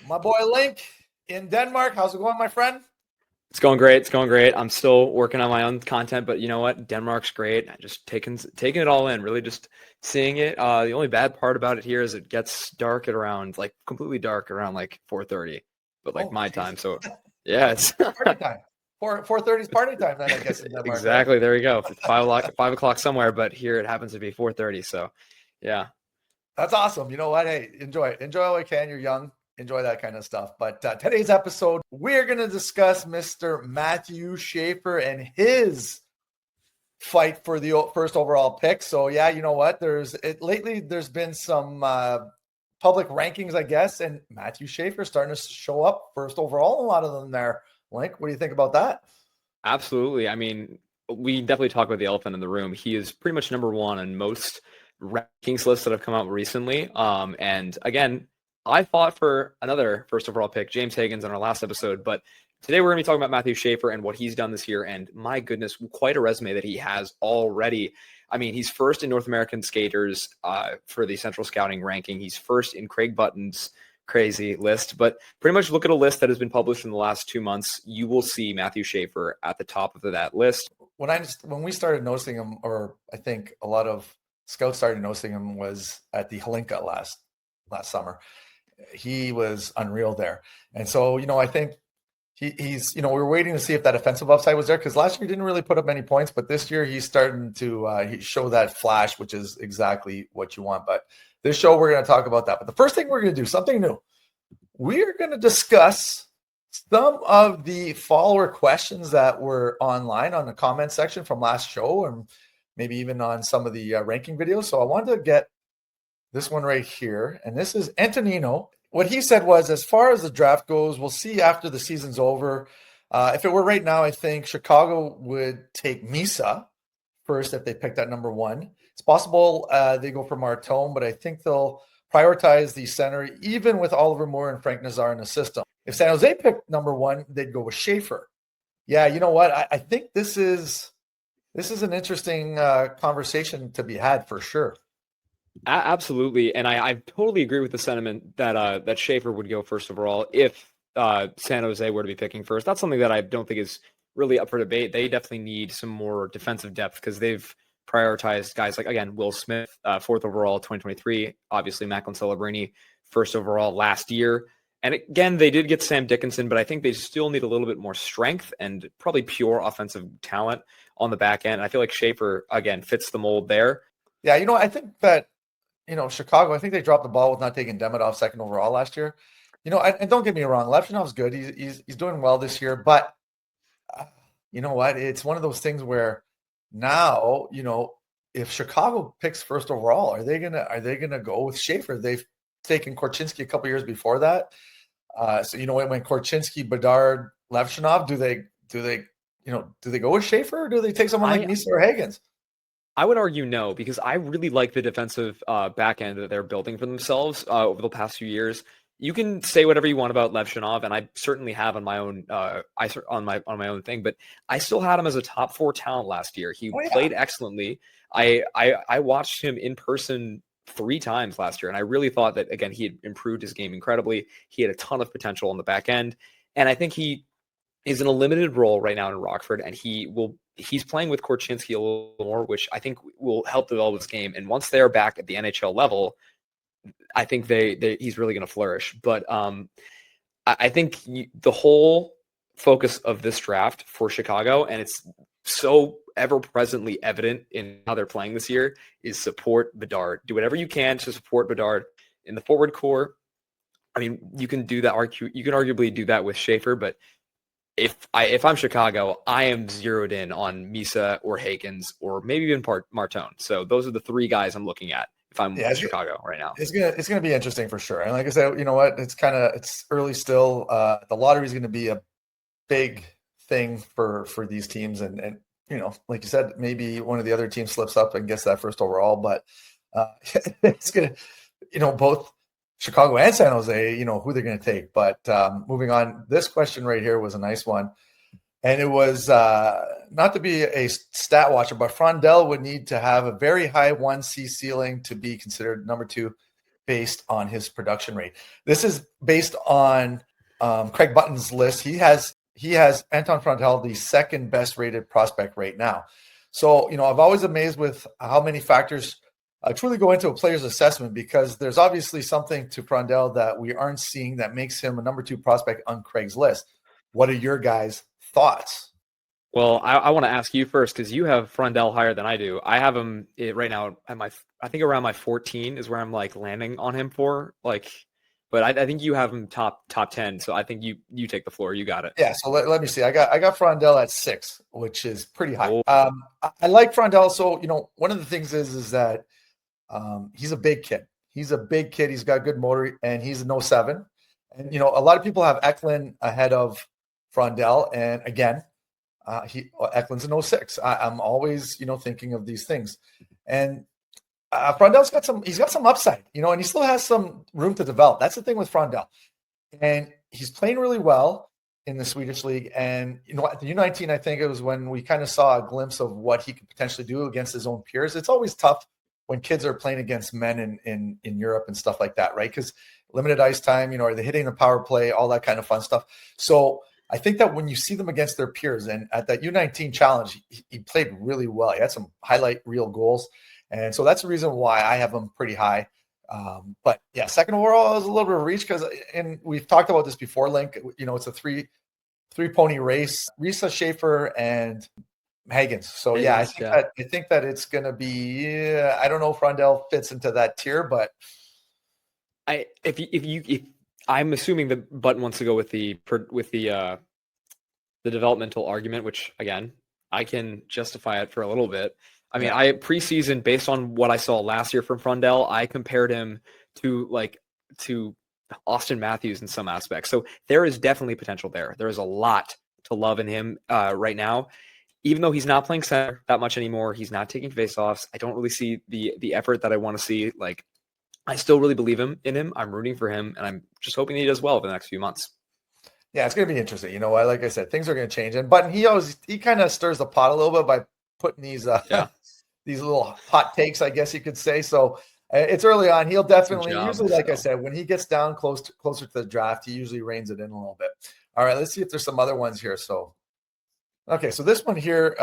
My boy Linc in Denmark. How's it going, my friend? It's going great. It's going great. I'm still working on my own content, but you know what? Denmark's great. I just taking it all in, really just seeing it. The only bad part about it here is it gets dark at around like completely dark around like 4:30, but like Oh, my time. Jesus. So yeah, it's Party time. 4:30 is party time then, I guess, in Denmark, right? exactly. There you go. 5 o'clock somewhere, but here it happens to be 4:30. So yeah. That's awesome. You know what? Hey, enjoy all you can. You're young. Enjoy that kind of stuff. But today's episode, we're going to discuss Mr. Matthew Schaefer and his fight for the first overall pick. So yeah, you know what? Lately there's been some public rankings, I guess, and Matthew Schaefer starting to show up first overall. A lot of them there. Linc, what do you think about that? Absolutely. I mean, we definitely talk about the elephant in the room. He is pretty much number one on most rankings lists that have come out recently. And again, I fought for another first overall pick, James Higgins, in our last episode, but today we're going to be talking about Matthew Schaefer and what he's done this year. And my goodness, quite a resume that he has already. I mean, he's first in North American skaters for the Central Scouting ranking. He's first in Craig Button's crazy list, but pretty much look at a list that has been published in the last 2 months. You will see Matthew Schaefer at the top of that list. When we started noticing him, or I think a lot of scouts started noticing him, was at the Linc last summer. He was unreal there. And so, I think he's, we were waiting to see if that offensive upside was there, because last year he didn't really put up many points, but this year he's starting to show that flash, which is exactly what you want. But this show, we're going to talk about that. But the first thing we're going to do, something new. We're going to discuss some of the follower questions that were online on the comment section from last show, and maybe even on some of the ranking videos. So I wanted to get this one right here. And this is Antonino. What he said was, as far as the draft goes, we'll see after the season's over. If it were right now, I think Chicago would take Misa first if they picked at number one. It's possible they go for Martone, but I think they'll prioritize the center, even with Oliver Moore and Frank Nazar in the system. If San Jose picked number one, they'd go with Schaefer. Yeah, you know what? I think this is an interesting conversation to be had for sure. Absolutely, and I totally agree with the sentiment that Schaefer would go first overall if San Jose were to be picking first. That's something that I don't think is really up for debate. They definitely need some more defensive depth because they've prioritized guys like, again, Will Smith, fourth overall, 2023. Obviously, Macklin Celebrini, first overall last year. And again, they did get Sam Dickinson, but I think they still need a little bit more strength and probably pure offensive talent on the back end. I feel like Schaefer, again, fits the mold there. Yeah, I think that, Chicago, I think they dropped the ball with not taking Demidov second overall last year. And don't get me wrong, Levshinov's good. He's doing well this year, but you know what? It's one of those things where now, if Chicago picks first overall, are they gonna go with Schaefer? They've taken Korchinski a couple years before that. So when Korchinski, Bedard, Levshinov, do they go with Schaefer, or do they take someone like Misa or Higgins? I would argue no, because I really like the defensive back end that they're building for themselves over the past few years. You can say whatever you want about Levshinov, and I certainly have on my own on my own thing, but I still had him as a top 4 talent last year. He played excellently. I watched him in person 3 times last year, and I really thought that, again, he had improved his game incredibly. He had a ton of potential on the back end, and I think he is in a limited role right now in Rockford, and he's playing with Korchinski a little more, which I think will help develop his game. And once they're back at the NHL level, I think he's really going to flourish. But I think the whole focus of this draft for Chicago, and it's so ever presently evident in how they're playing this year, is support Bedard. Do whatever you can to support Bedard in the forward core. I mean, you can do that. You can arguably do that with Schaefer, but if I'm Chicago, I am zeroed in on Misa or Higgins or maybe even Martone. So those are the 3 guys I'm looking at if I'm Chicago right now. It's gonna be interesting for sure. And like I said, you know what? It's early still. The lottery is going to be a big thing for these teams, and like you said, maybe one of the other teams slips up and gets that first overall. But it's gonna, both Chicago and San Jose, who they're going to take. But moving on, this question right here was a nice one. And it was not to be a stat watcher, but Frondell would need to have a very high 1C ceiling to be considered number 2 based on his production rate. This is based on Craig Button's list. He has Anton Frondell, the second best rated prospect right now. So, I've always amazed with how many factors truly go into a player's assessment, because there's obviously something to Frondell that we aren't seeing that makes him a number 2 prospect on Craig's list. What are your guys' thoughts? Well, I want to ask you first, because you have Frondell higher than I do. I have him right now at I think around my 14 is where I'm like landing on him for like, but I think you have him top 10. So I think you take the floor. You got it. Yeah. So let me see. I got Frondell at 6, which is pretty high. Oh. I like Frondell. So, one of the things is that he's a big kid. He's a big kid. He's got good motor, and he's an 07. And, a lot of people have Eklund ahead of Frondell. And again, Eklund's an 06. I'm always, thinking of these things. And Frondell's got some upside, and he still has some room to develop. That's the thing with Frondell. And he's playing really well in the Swedish league. And, at the U19, I think it was when we kind of saw a glimpse of what he could potentially do against his own peers. It's always tough when kids are playing against men in Europe and stuff like that, right? Because limited ice time, are they hitting the power play, all that kind of fun stuff. So I think that when you see them against their peers, and at that U19 challenge, he played really well. He had some highlight reel goals. And so that's the reason why I have him pretty high. But yeah, second overall is a little bit of a reach, because, and we've talked about this before, Linc, it's a three pony race, Risa, Schaefer, and Hagens. So yeah, I think that it's going to be, I don't know if Frondell fits into that tier, but if I'm assuming that Button wants to go with the developmental argument, which again, I can justify it for a little bit. I mean, I preseason, based on what I saw last year from Frondell, I compared him to Austin Matthews in some aspects. So there is definitely potential there. There is a lot to love in him right now. Even though he's not playing center that much anymore, he's not taking faceoffs. I don't really see the effort that I want to see. Like, I still really believe in him. I'm rooting for him, and I'm just hoping that he does well over the next few months. Yeah, it's going to be interesting. Like I said, things are going to change. And Button, he kind of stirs the pot a little bit by putting these these little hot takes, I guess you could say. So it's early on. He'll definitely, usually, like I said, when he gets down closer to the draft, he usually reins it in a little bit. All right, let's see if there's some other ones here. So, okay, so this one here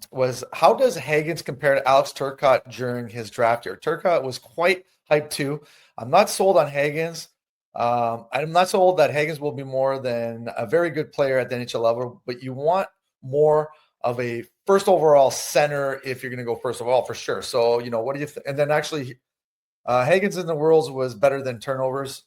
was, how does Hagens compare to Alex Turcotte during his draft year? Turcotte was quite hyped too. I'm not sold on Hagens. I'm not sold that Hagens will be more than a very good player at the NHL level, but you want more of a first overall center if you're going to go first overall, for sure. So, what do you think? And then actually, Hagens in the Worlds was better than turnovers,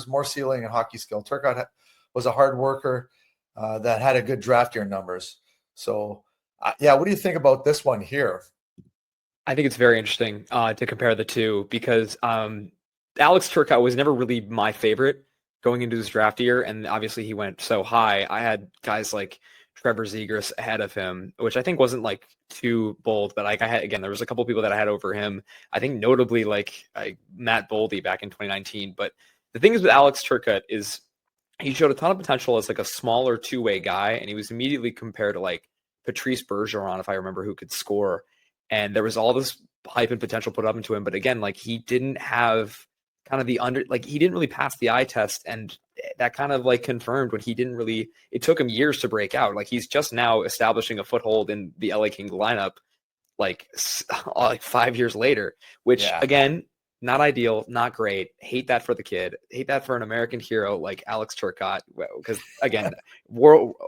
more ceiling and hockey skill. Turcotte was a hard worker that had a good draft year numbers. So, what do you think about this one here? I think it's very interesting to compare the two, because Alex Turcotte was never really my favorite going into his draft year, and obviously he went so high. I had guys like Trevor Zegras ahead of him, which I think wasn't like too bold, but like there was a couple people that I had over him. I think notably like Matt Boldy back in 2019. But the thing is with Alex Turcotte is he showed a ton of potential as like a smaller two-way guy, and he was immediately compared to like Patrice Bergeron, if I remember, who could score. And there was all this hype and potential put up into him, but again, like he didn't have kind of he didn't really pass the eye test, and that kind of like confirmed when it took him years to break out. Like he's just now establishing a foothold in the LA Kings lineup, like 5 years later, which again, not ideal, not great. Hate that for the kid. Hate that for an American hero like Alex Turcotte, because again,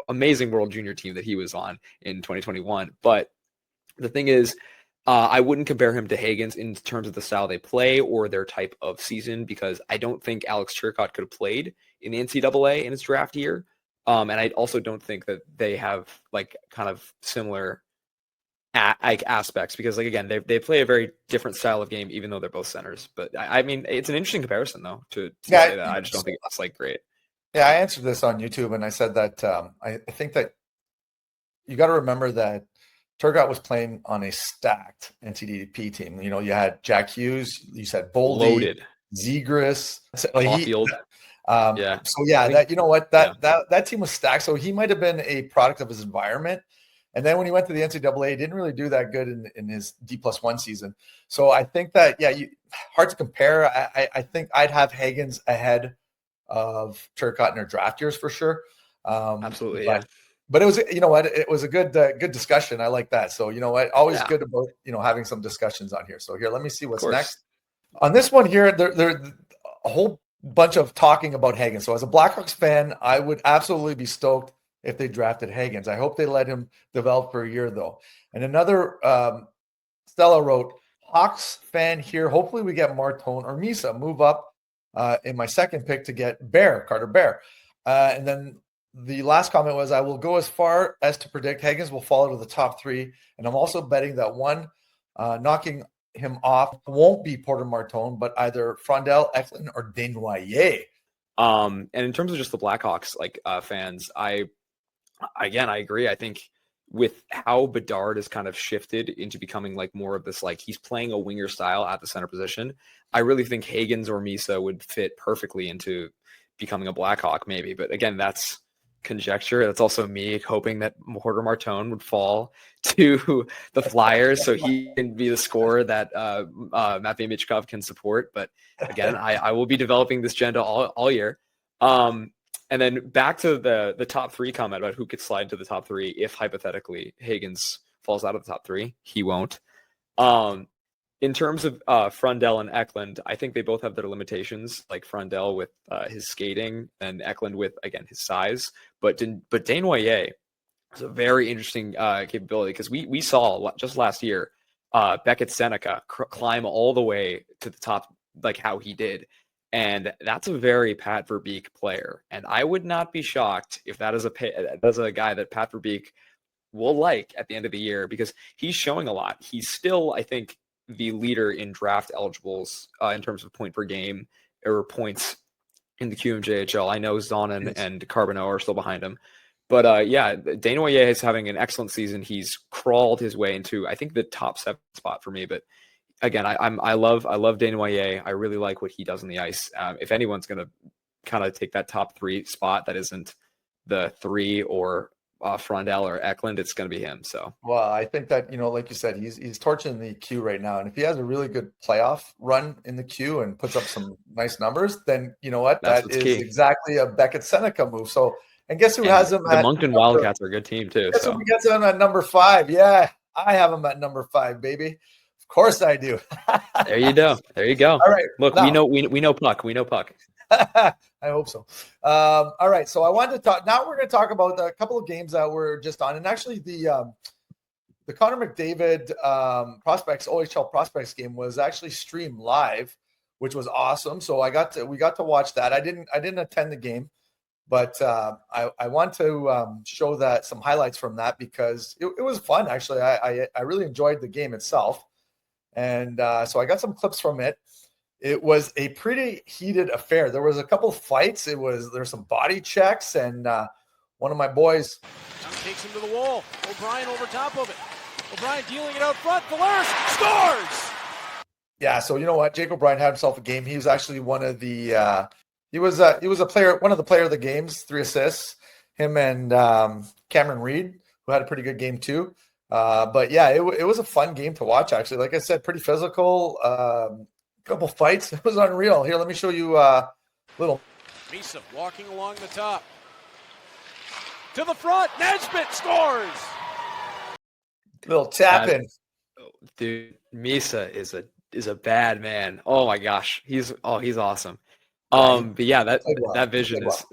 amazing World Junior team that he was on in 2021. But the thing is, I wouldn't compare him to Hagens in terms of the style they play or their type of season, because I don't think Alex Turcotte could have played in the NCAA in his draft year. And I also don't think that they have like kind of similar aspects, because like, again, they play a very different style of game, even though they're both centers. But I mean, it's an interesting comparison though to say that. I just don't think it's like great. Yeah, I answered this on YouTube, and I said that I think that you got to remember that Turcotte was playing on a stacked NCDP team. You had Jack Hughes, you said Boldy, loaded, Zegras, Caulfield. So that that team was stacked. So he might have been a product of his environment. And then when he went to the NCAA, he didn't really do that good in his D+1 season. So I think that, hard to compare. I think I'd have Hagens ahead of Turcotte in their draft years for sure. Absolutely, yeah. But it was, it was a good discussion. I like that. So, always good about, having some discussions on here. So here, let me see what's next. On this one here, there a whole bunch of talking about Hagens. So as a Blackhawks fan, I would absolutely be stoked if they drafted Hagens. I hope they let him develop for a year, though. And another Stella wrote, Hawks fan here. Hopefully we get Martone or Misa move up in my second pick to get Carter Bear. And then the last comment was, I will go as far as to predict Hagens will fall out of the top 3. And I'm also betting that one knocking him off won't be Porter Martone, but either Frondel, Eklund, or Desnoyers. And in terms of just the Blackhawks fans, I agree. I think with how Bedard has kind of shifted into becoming more of this, he's playing a winger style at the center position, I really think Hagens or Misa would fit perfectly into becoming a Blackhawk maybe. But again, that's conjecture. That's also me hoping that Porter Martone would fall to the Flyers so he can be the scorer that Matvei Michkov can support. But again, I will be developing this agenda all year. And then back to the top 3 comment about who could slide to the top 3 if hypothetically Hagens falls out of the top 3. He won't. In terms of Frondel and Eklund, I think they both have their limitations, like Frondel with his skating and Eklund with, again, his size. But Desnoyers is a very interesting capability because we saw just last year Beckett Seneca climb all the way to the top, like how he did. And that's a very Pat Verbeek player. And I would not be shocked if that is a guy that Pat Verbeek will like at the end of the year because he's showing a lot. He's still, I think, the leader in draft eligibles in terms of point per game or points in the QMJHL. I know Zonin and Carbonneau are still behind him. But Desnoyers is having an excellent season. He's crawled his way into, I think, the top 7 spot for me. But again, I love Desnoyers. I really like what he does on the ice. If anyone's going to kind of take that top 3 spot that isn't the 3 or Frondel or Eklund, it's going to be him. So, well, I think that, like you said, he's torching the Q right now. And if he has a really good playoff run in the Q and puts up some nice numbers, then you know what? That is key. Exactly a Beckett Seneca move. So, and guess who has him? The Moncton Wildcats are a good team too. Guess who gets him at number 5? Yeah, I have him at number 5, baby. Of course I do. There you go. All right. Look, now, we know puck. We know puck. I hope so. All right. So I wanted to talk. Now we're going to talk about a couple of games that we're just on, and actually the Connor McDavid prospects OHL prospects game was actually streamed live, which was awesome. So we got to watch that. I didn't attend the game, but I want to show that some highlights from that because it was fun. Actually, I really enjoyed the game itself, and so I got some clips from it. It was a pretty heated affair. There was a couple of fights. There's some body checks, and one of my boys takes him to the wall. O'Brien over top of it. O'Brien dealing it out front. Valeris scores. Yeah, so you know what? Jake O'Brien had himself a game. He was actually one of the he was a player, one of the player of the games, 3 assists. Him and Cameron Reed, who had a pretty good game too. But yeah, it was a fun game to watch. Actually, like I said, pretty physical. Couple fights. It was unreal. Here, let me show you little. Misa walking along the top. To the front. Nesbitt scores. Little tap in. Dude, Misa is a bad man. Oh my gosh. He's awesome. But yeah, that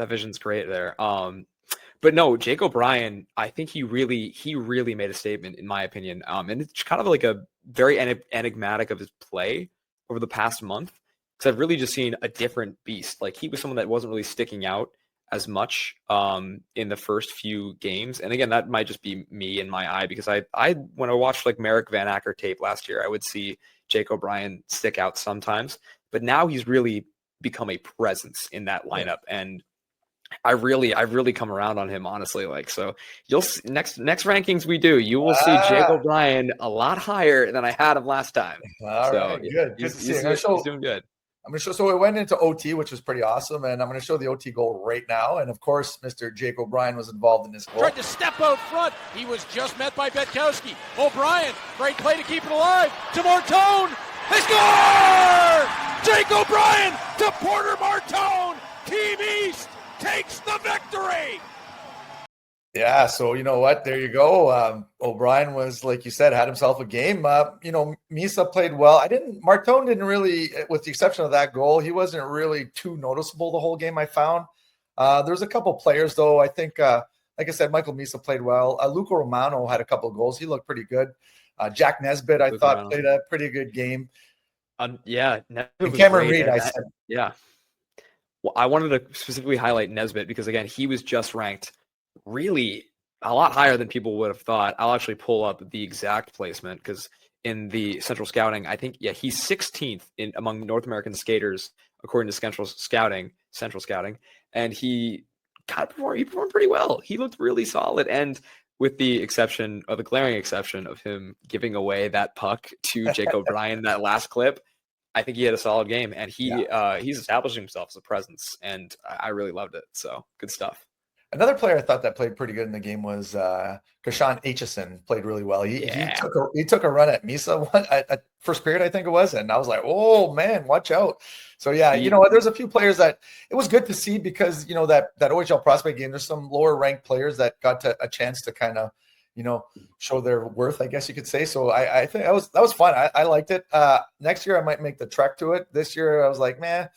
vision's great there. But no, Jake O'Brien, I think he really made a statement in my opinion. And it's kind of like a very enigmatic of his play over the past month, because I've really just seen a different beast. Like he was someone that wasn't really sticking out as much in the first few games. And again, that might just be me in my eye, because I when I watched like Merrick Van Acker tape last year, I would see Jake O'Brien stick out sometimes, but now he's really become a presence in that lineup. And I really come around on him, honestly. Like, so you'll see, next rankings we do, you will see Jake O'Brien a lot higher than I had him last time. All right, good. He's doing good. I'm going to show. So it went into OT, which was pretty awesome, and I'm going to show the OT goal right now. And of course, Mr. Jake O'Brien was involved in this goal. Tried to step out front. He was just met by Betkowski. O'Brien, great play to keep it alive. To Martone. They score! Jake O'Brien to Porter Martone. Team East takes the victory. Yeah, so you know what? There you go. O'Brien was, like you said, had himself a game. Misa played well. Martone didn't really, with the exception of that goal, he wasn't really too noticeable the whole game, I found. There's a couple players, though. I think, like I said, Michael Misa played well. Luca Romano had a couple of goals. He looked pretty good. Jack Nesbitt, I thought, played a pretty good game. Yeah. And Cameron Reed, I said. Yeah. Well, I wanted to specifically highlight Nesbitt because, again, he was just ranked really a lot higher than people would have thought. I'll actually pull up the exact placement because in the Central Scouting, I think, he's 16th among North American skaters according to Central Scouting, and he performed pretty well. He looked really solid, and with the glaring exception of him giving away that puck to Jake O'Brien, that last clip, I think he had a solid game, and he's establishing himself as a presence, and I really loved it. So good stuff. Another player I thought that played pretty good in the game was Kashan Aitchison. Played really well. He took a run at Misa at first period, I think it was, and I was like, oh man, watch out. So there's a few players that it was good to see because that OHL prospect game, there's some lower ranked players that got a chance to kind of show their worth, I guess you could say. So I think that was fun. I liked it. Next year I might make the trek to it. This year I was like, man, a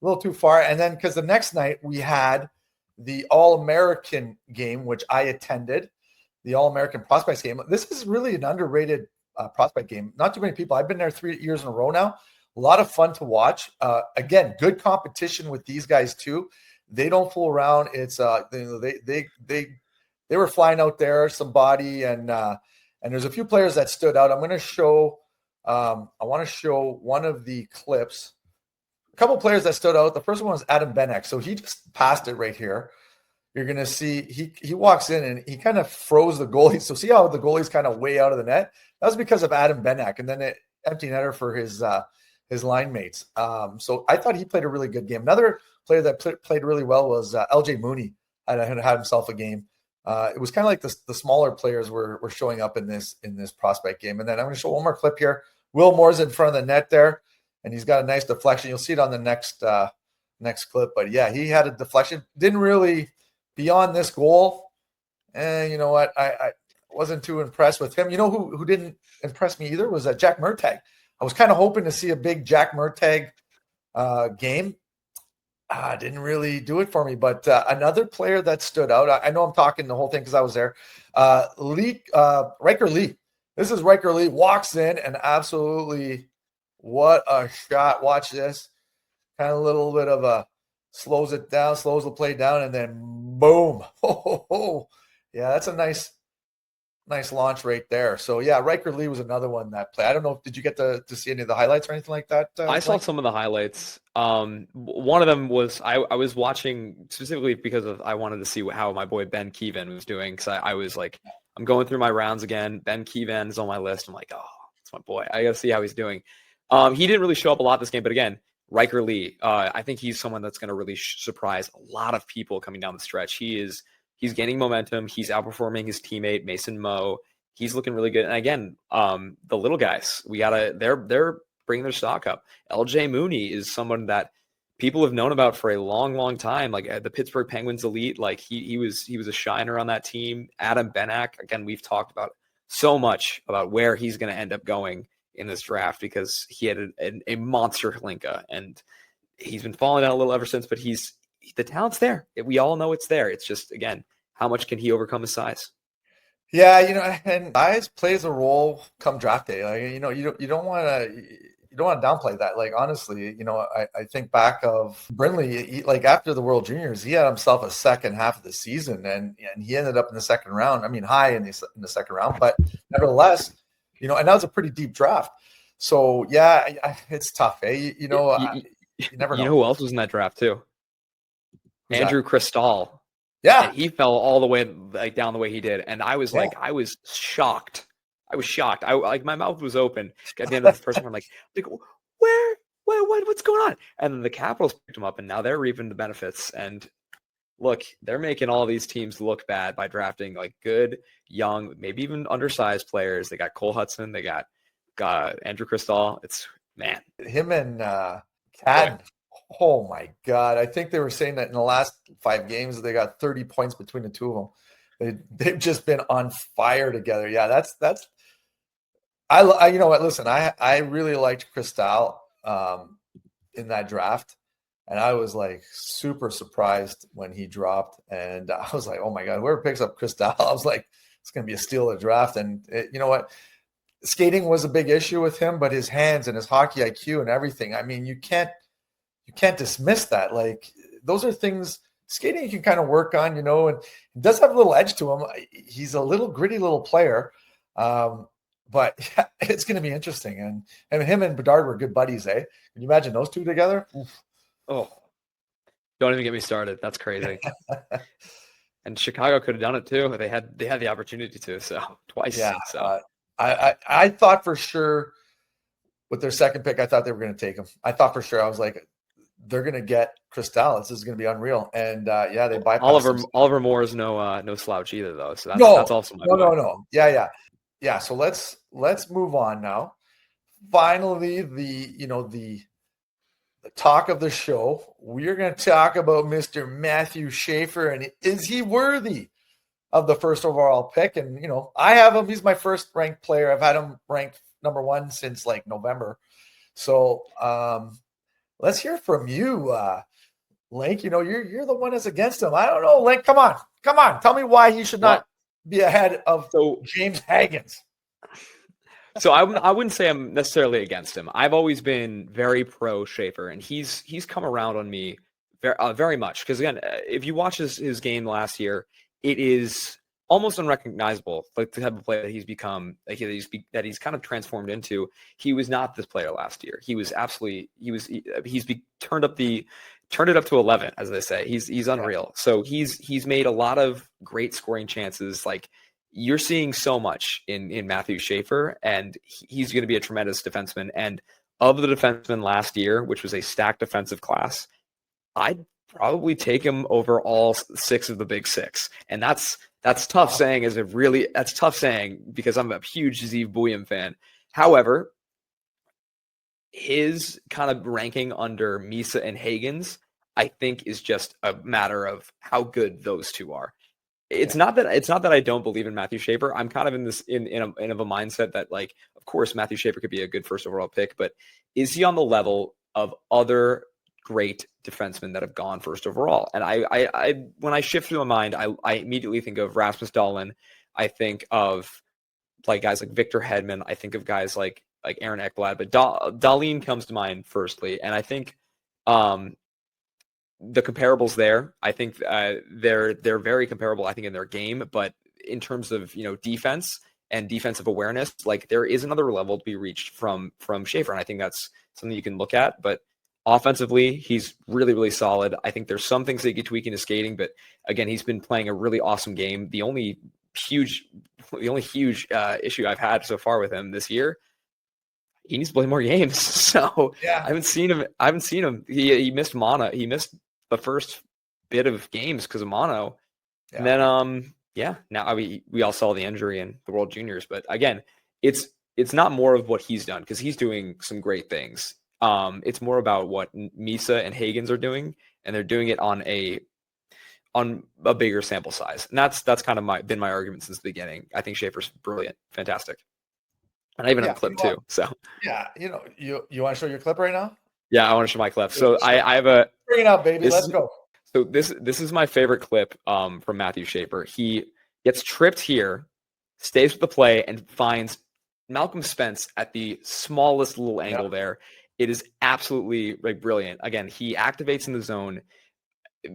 little too far. And then because the next night we had the All-American game, which I attended, the All-American Prospects game. This is really an underrated prospect game. Not too many people. I've been there 3 years in a row now. A lot of fun to watch. Again, good competition with these guys too. They don't fool around. It's they were flying out there, some body, and there's a few players that stood out. I'm going to show. I want to show one of the clips. A couple players that stood out. The first one was Adam Benek. So he just passed it right here. You're going to see he walks in and he kind of froze the goalie. So see how the goalie's kind of way out of the net? That was because of Adam Benek, and then an empty netter for his line mates. So I thought he played a really good game. Another player that played really well was LJ Mooney. Had himself a game. It was kind of like the smaller players were showing up in this prospect game. And then I'm going to show one more clip here. Will Moore's in front of the net there. And he's got a nice deflection. You'll see it on the next clip. But yeah, he had a deflection. Didn't really beyond this goal. And you know what? I wasn't too impressed with him. You know who didn't impress me either was Jack Murtagh. I was kind of hoping to see a big Jack Murtagh game. Didn't really do it for me. But another player that stood out. I know I'm talking the whole thing because I was there. Riker Lee. This is Riker Lee. Walks in and absolutely. What a shot. Watch this. Kind of a little bit of a slows the play down, and then boom. Yeah, that's a nice launch right there. So, yeah, Riker Lee was another one that played. I don't know. Did you get to see any of the highlights or anything like that? I saw some of the highlights. One of them was I was watching specifically because I wanted to see how my boy Ben Keevan was doing because I was like, I'm going through my rounds again. Ben Keevan is on my list. I'm like, oh, that's my boy. I got to see how he's doing. He didn't really show up a lot this game, but again, Riker Lee, I think he's someone that's going to really surprise a lot of people coming down the stretch. He's gaining momentum. He's outperforming his teammate Mason Moe. He's looking really good. And again, the little guys, they're bringing their stock up. LJ Mooney is someone that people have known about for a long, long time. Like the Pittsburgh Penguins elite, like he was a shiner on that team. Adam Benak, again, we've talked about so much about where he's going to end up going in this draft because he had a monster Hlinka, and he's been falling down a little ever since, but the talent's there. We all know it's there. It's just, again, how much can he overcome his size? Yeah, and size plays a role come draft day. Like, you don't want to downplay that. Like, honestly, I think back of Brindley, like after the World Juniors, he had himself a second half of the season, and he ended up in the second round. I mean, high in the second round, but nevertheless, and that was a pretty deep draft. So yeah, it's tough. You never know. You know who else was in that draft too? Who's Andrew that? Cristall. Yeah, and he fell all the way down the way he did, and I was I was shocked. I was shocked. My mouth was open at the end of the first one. I'm like, where what's going on? And then the Capitals picked him up, and now they're reaping the benefits. And look, they're making all these teams look bad by drafting like good, young, maybe even undersized players. They got Cole Hudson, they got Andrew Cristall. It's man, him and Cadden. Oh my God! I think they were saying that in the last 5 games they got 30 points between the two of them. They've just been on fire together. Yeah, that's. I you know what? Listen, I really liked Cristall in that draft. And I was like super surprised when he dropped. And I was like, oh my God, whoever picks up Cristall, I was like, it's going to be a steal of the draft. And you know what? Skating was a big issue with him, but his hands and his hockey IQ and everything. I mean, you can't dismiss that. Like, those are things skating you can kind of work on, and it does have a little edge to him. He's a little gritty little player. But yeah, it's going to be interesting. And him and Bedard were good buddies, eh? Can you imagine those two together? Oof. Oh, don't even get me started. That's crazy. And Chicago could have done it too. They had the opportunity to, so twice. Yeah. So I thought for sure with their second pick, I thought they were going to take him. I thought for sure. I was like, they're going to get Cristall. This is going to be unreal. And yeah, they bypassed Oliver Moore is no slouch either, though. So that's also my no. Yeah. So let's move on now. Finally, the talk of the show. We're going to talk about Mr. Matthew Schaefer, and is he worthy of the first overall pick? And I have him. He's my first ranked player. I've had him ranked number 1 since like November. So let's hear from you, Linc. You're the one that's against him. I don't know, Linc. Come on. Tell me why he should not be ahead of James Hagens. So I wouldn't say I'm necessarily against him. I've always been very pro Schaefer, and he's come around on me very much. Because again, if you watch his game last year, it is almost unrecognizable, like the type of player that he's become, like that he's kind of transformed into. He was not this player last year. He's turned it up to 11, as they say. He's unreal. So he's made a lot of great scoring chances. Like, you're seeing so much in Matthew Schaefer, and he's going to be a tremendous defenseman. And of the defensemen last year, which was a stacked defensive class, I'd probably take him over all 6 of the big 6. And that's tough saying that's tough saying because I'm a huge Zeev Buium fan. However, his kind of ranking under Misa and Hagens, I think, is just a matter of how good those two are. It's not that I don't believe in Matthew Schaefer. I'm kind of in this in a mindset that, like, of course Matthew Schaefer could be a good first overall pick, but is he on the level of other great defensemen that have gone first overall? And I when I shift through my mind, I immediately think of Rasmus Dahlin. I think of like guys like Victor Hedman. I think of guys like Aaron Ekblad, but Dahlin comes to mind firstly. And I think the comparables there, I think they're very comparable, I think, in their game, but in terms of, defense and defensive awareness, like, there is another level to be reached from Schaefer. And I think that's something you can look at, but offensively, he's really, really solid. I think there's some things that he could tweak in his skating, but again, he's been playing a really awesome game. The only huge issue I've had so far with him this year, he needs to play more games. So yeah. I haven't seen him. He missed mono. He missed the first bit of games because of mono. Yeah. And then, now we all saw the injury in the World Juniors, but again, it's not more of what he's done, because he's doing some great things. It's more about what Misa and Hagens are doing, and they're doing it on a bigger sample size. And that's kind of been my argument since the beginning. I think Schaefer's brilliant, fantastic. And I even have a clip too. So yeah, you want to show your clip right now? Yeah, I want to show my clip. So I have a bring it up, baby. Let's go. So this is my favorite clip from Matthew Schaefer. He gets tripped here, stays with the play, and finds Malcolm Spence at the smallest little angle there. It is absolutely brilliant. Again, he activates in the zone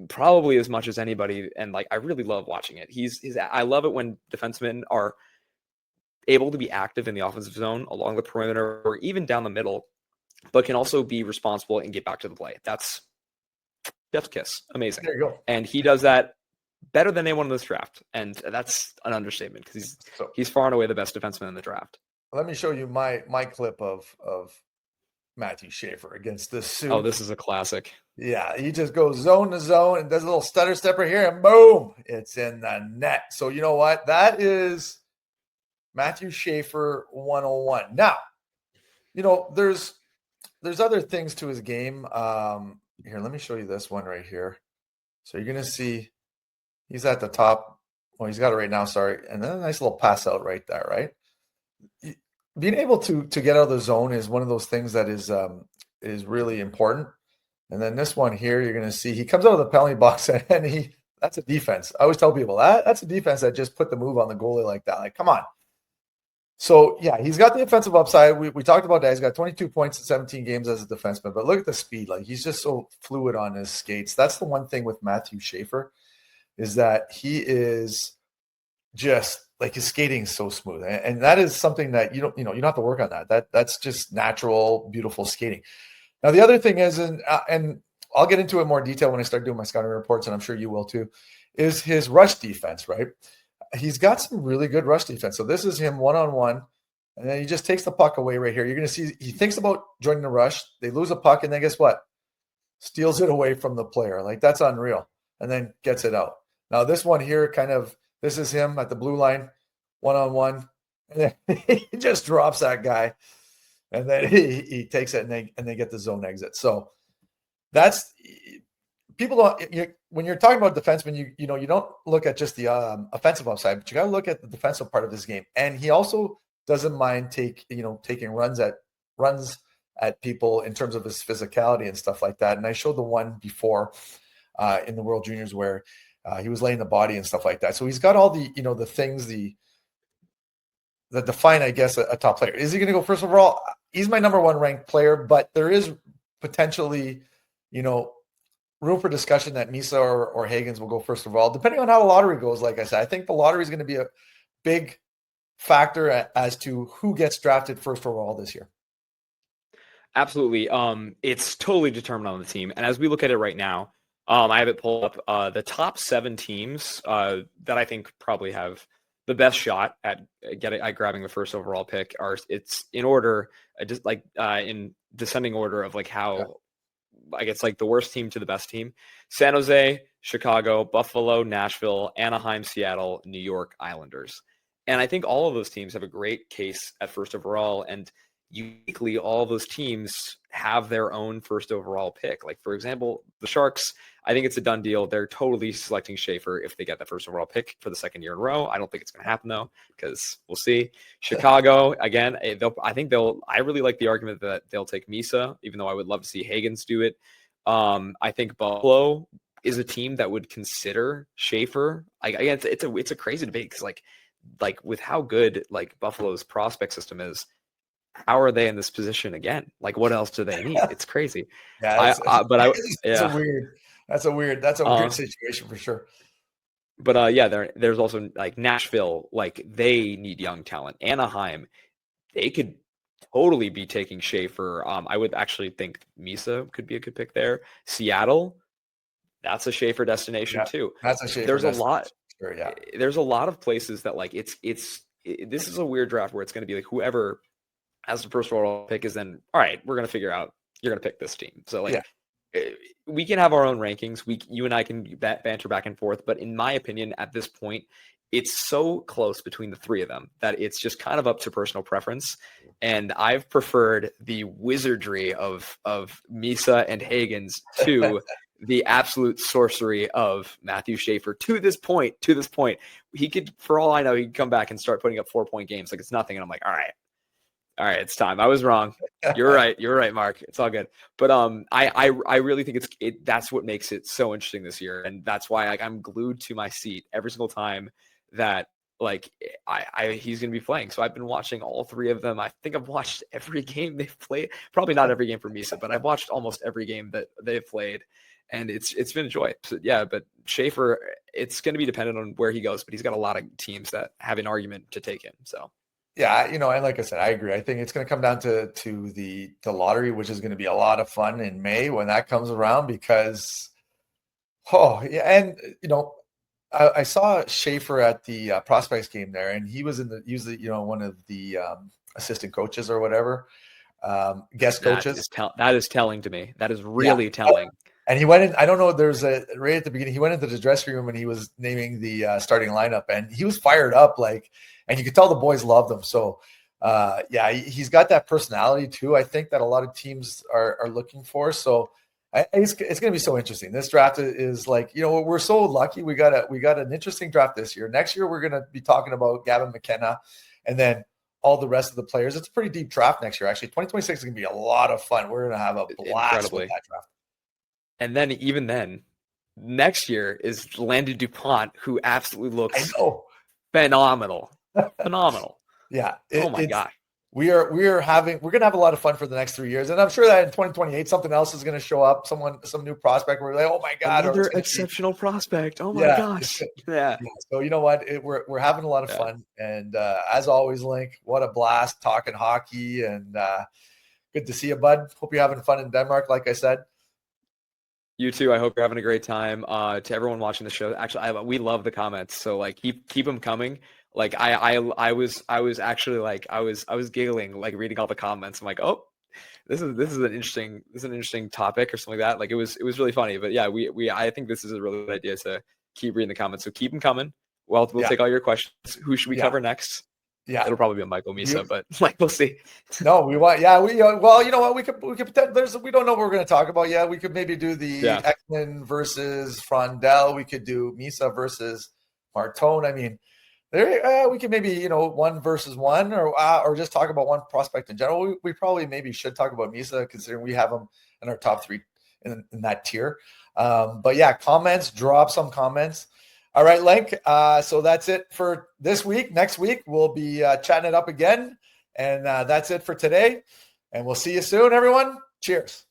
probably as much as anybody, and I really love watching it. I love it when defensemen are able to be active in the offensive zone along the perimeter or even down the middle, but can also be responsible and get back to the play. That's Jeff's kiss. Amazing. There you go. And he does that better than anyone in this draft. And that's an understatement, because he's far and away the best defenseman in the draft. Let me show you my clip of Matthew Schaefer against the suit. Oh, this is a classic. Yeah, he just goes zone to zone and does a little stutter stepper here, and boom, it's in the net. So you know what? That is Matthew Schaefer 101. Now, there's other things to his game. Here, let me show you this one right here. So you're gonna see he's at the top. Well, he's got it right now. Sorry, and then a nice little pass out right there. Right, being able to get out of the zone is one of those things that is really important. And then this one here, you're gonna see he comes out of the penalty box and that's a defense. I always tell people that's a defense that just put the move on the goalie like that. Like, come on. So, yeah, he's got the offensive upside. We talked about that. He's got 22 points in 17 games as a defenseman. But look at the speed. Like, he's just so fluid on his skates. That's the one thing with Matthew Schaefer is that he is just like his skating is so smooth. And that is something that you don't have to work on that. That's just natural, beautiful skating. Now, the other thing is, and I'll get into it in more detail when I start doing my scouting reports, and I'm sure you will too, is his rush defense, right? He's got some really good rush defense. So this is him one-on-one, and then he just takes the puck away right here. You're going to see he thinks about joining the rush. They lose a puck, and then guess what? Steals it away from the player. Like, that's unreal, and then gets it out. Now, this one here this is him at the blue line, one-on-one, and then he just drops that guy, and then he takes it, and they get the zone exit. So that's – people don't when you're talking about defensemen, you don't look at just the offensive upside, but you got to look at the defensive part of his game. And he also doesn't mind taking runs at people in terms of his physicality and stuff like that. And I showed the one before in the World Juniors where he was laying the body and stuff like that. So he's got all the the things that define, I guess, a top player. Is he going to go first overall? He's my number one ranked player, but there is potentially room for discussion that Misa or Hagens will go first of all, depending on how the lottery goes. Like I said, I think the lottery is going to be a big factor as to who gets drafted first overall this year. Absolutely. It's totally determined on the team. And as we look at it right now, I have it pulled up. The top 7 teams that I think probably have the best shot at grabbing the first overall pick it's in order, just like in descending order of like how. Yeah. I guess like the worst team to the best team: San Jose, Chicago, Buffalo, Nashville, Anaheim, Seattle, New York Islanders. And I think all of those teams have a great case at first overall. And uniquely, all of those teams have their own first overall pick. Like, for example, the Sharks, I think it's a done deal. They're totally selecting Schaefer if they get the first overall pick for the second year in a row. I don't think it's going to happen, though, because we'll see. Chicago, again, I really like the argument that they'll take Misa, even though I would love to see Hagens do it. I think Buffalo is a team that would consider Schaefer. Again, it's a crazy debate because like with how good like Buffalo's prospect system is, how are they in this position again? Like, what else do they need? It's crazy. Yeah, that's a weird situation for sure. But there's also like Nashville, like they need young talent. Anaheim, they could totally be taking Schaefer. I would actually think Misa could be a good pick there. Seattle, that's a Schaefer destination too. That's a Schaefer. There's a lot. Sure, yeah. There's a lot of places that like this is a weird draft where it's going to be like whoever has the first overall pick is then all right. We're going to figure out you're going to pick this team. So like. Yeah. We can have our own rankings. You and I can banter back and forth. But in my opinion, at this point, it's so close between the three of them that it's just kind of up to personal preference. And I've preferred the wizardry of Misa and Hagens to the absolute sorcery of Matthew Schaefer. To this point, he could, for all I know, he could come back and start putting up 4-point games like it's nothing. And I'm like, all right, it's time. I was wrong. You're right, Mark. It's all good. But I really think that's what makes it so interesting this year, and that's why I'm glued to my seat every single time that he's going to be playing. So I've been watching all three of them. I think I've watched every game they've played. Probably not every game for Misa, but I've watched almost every game that they've played, and it's been a joy. So, yeah, but Schaefer, it's going to be dependent on where he goes, but he's got a lot of teams that have an argument to take him. So. Yeah, and like I said, I agree. I think it's going to come down to the lottery, which is going to be a lot of fun in May when that comes around because, and I saw Schaefer at the prospects game there, and he was one of the assistant coaches or whatever. guest coaches. That is telling to me. That is really telling. And he went in, I don't know, right at the beginning, he went into the dressing room and he was naming the starting lineup, and he was fired up, and you could tell the boys loved him. So, he's got that personality too, I think, that a lot of teams are looking for. So it's going to be so interesting. This draft is we're so lucky. We got an interesting draft this year. Next year, we're going to be talking about Gavin McKenna and then all the rest of the players. It's a pretty deep draft next year. Actually, 2026 is going to be a lot of fun. We're going to have a blast with that draft. And then even then, next year is Landon DuPont, who absolutely looks phenomenal. Phenomenal. Yeah. Oh my gosh. We're going to have a lot of fun for the next 3 years. And I'm sure that in 2028, something else is going to show up. Some new prospect where we're like, oh my God. Another exceptional prospect. Oh my gosh. Yeah. So you know what? We're having a lot of fun. And as always, Linc, what a blast talking hockey, and good to see you, bud. Hope you're having fun in Denmark, like I said. You too. I hope you're having a great time. To everyone watching the show, actually, we love the comments. So keep them coming. I was giggling reading all the comments. I'm like, oh, this is an interesting topic or something like that. It was really funny. But yeah, I think this is a really good idea to keep reading the comments. So keep them coming. We'll take all your questions. Who should we cover next? Yeah, it'll probably be a Michael Misa, but we'll see. No, well, you know what? We could pretend we don't know what we're going to talk about yet. We could maybe do the Ekman versus Frondell. We could do Misa versus Martone. I mean, we could maybe, 1 versus 1 or just talk about one prospect in general. We probably maybe should talk about Misa, considering we have him in our top 3 in that tier. But yeah, drop some comments. All right, Linc. So that's it for this week. Next week, we'll be chatting it up again. And that's it for today. And we'll see you soon, everyone. Cheers.